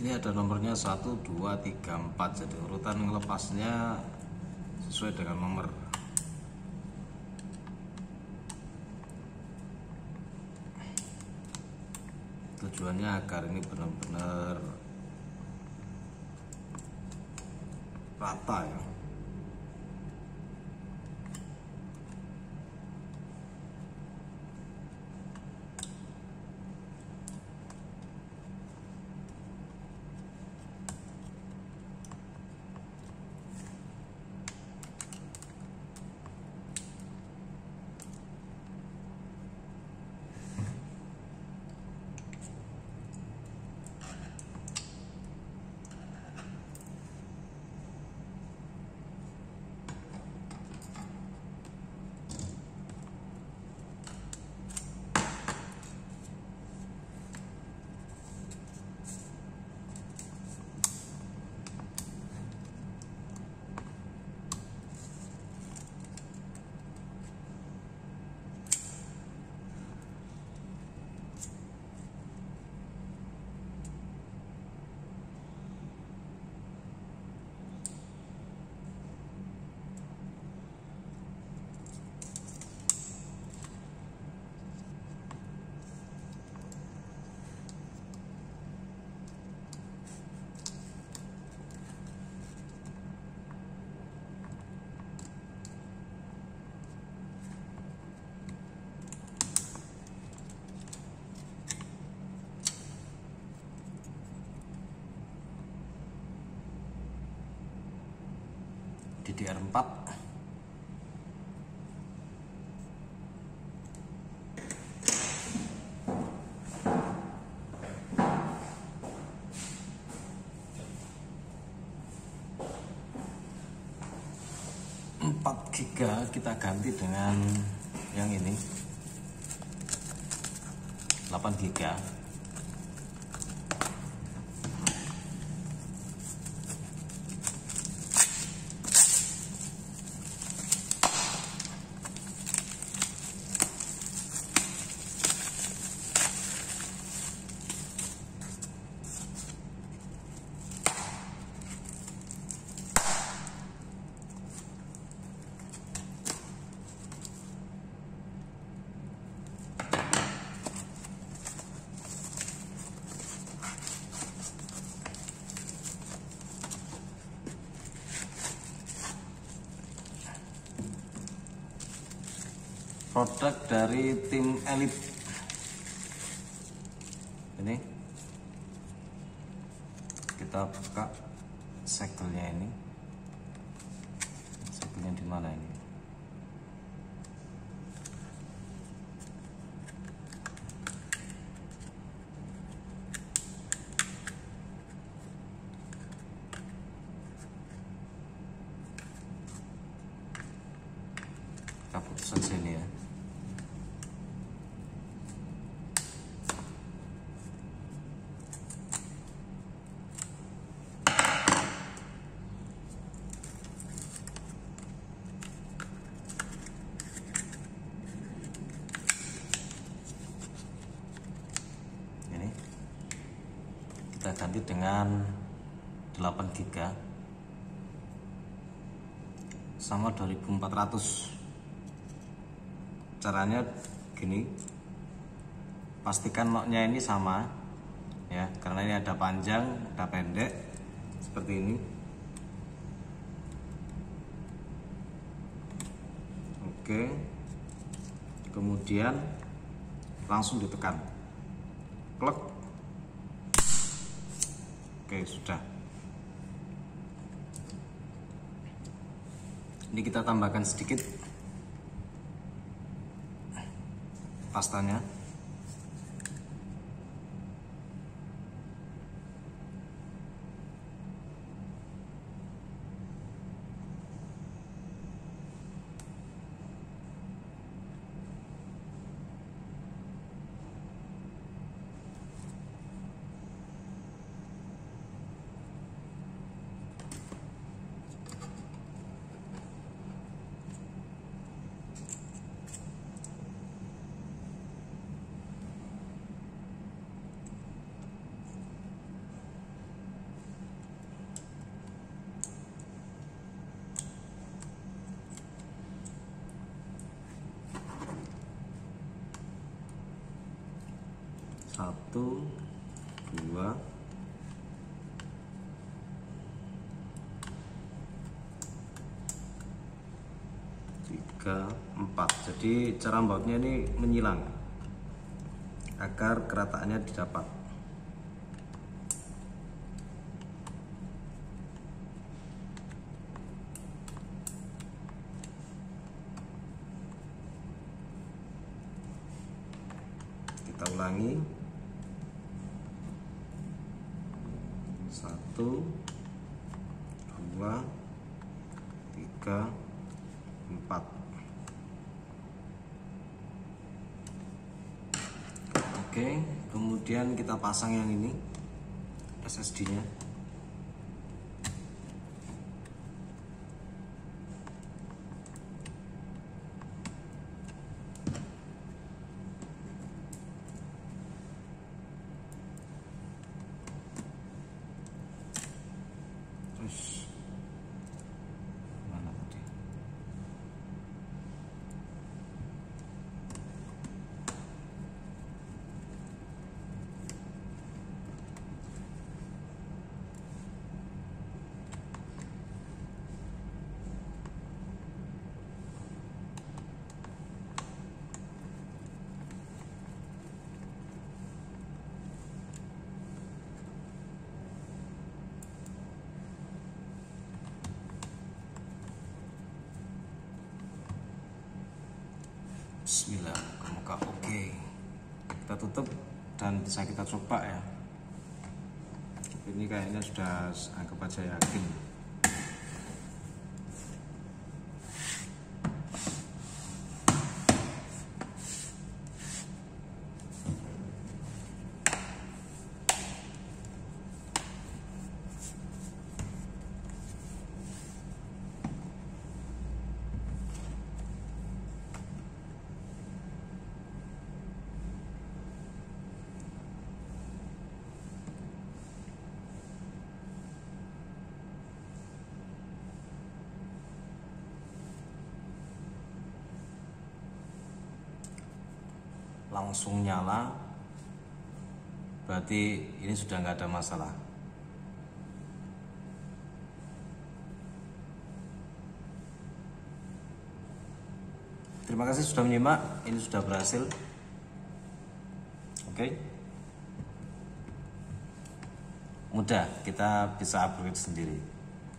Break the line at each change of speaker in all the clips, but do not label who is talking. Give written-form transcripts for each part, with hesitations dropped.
Ini ada nomornya 1, 2, 3, 4. Jadi urutan ngelepasnya sesuai dengan nomor. Tujuannya agar ini benar-benar rata ya. DDR4. GB kita ganti dengan yang ini 8 GB. Produk dari tim Elite ini, kita buka segelnya. Ini segelnya di mana ini? Kita putus saja ini ya. Kita ganti dengan 8 GB sama 2400. Caranya gini, pastikan notnya ini sama ya, karena ini ada panjang ada pendek seperti ini. Oke, kemudian langsung ditekan, klek. Oke, sudah. Ini kita tambahkan sedikit pastanya. 1, 2, 3, 4. Jadi cara membautnya ini menyilang agar kerataannya didapat. Kita ulangi. 1, 2, 3, 4. Oke, kemudian kita pasang yang ini SSD-nya. Terus mana tadi? Bismillah, semoga oke. Kita tutup dan bisa kita coba ya. Ini kayaknya sudah anggap aja yakin. Langsung nyala, berarti ini sudah nggak ada masalah. Terima kasih sudah menyimak, ini sudah berhasil. Oke, mudah, kita bisa upgrade sendiri.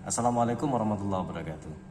Assalamualaikum warahmatullahi wabarakatuh.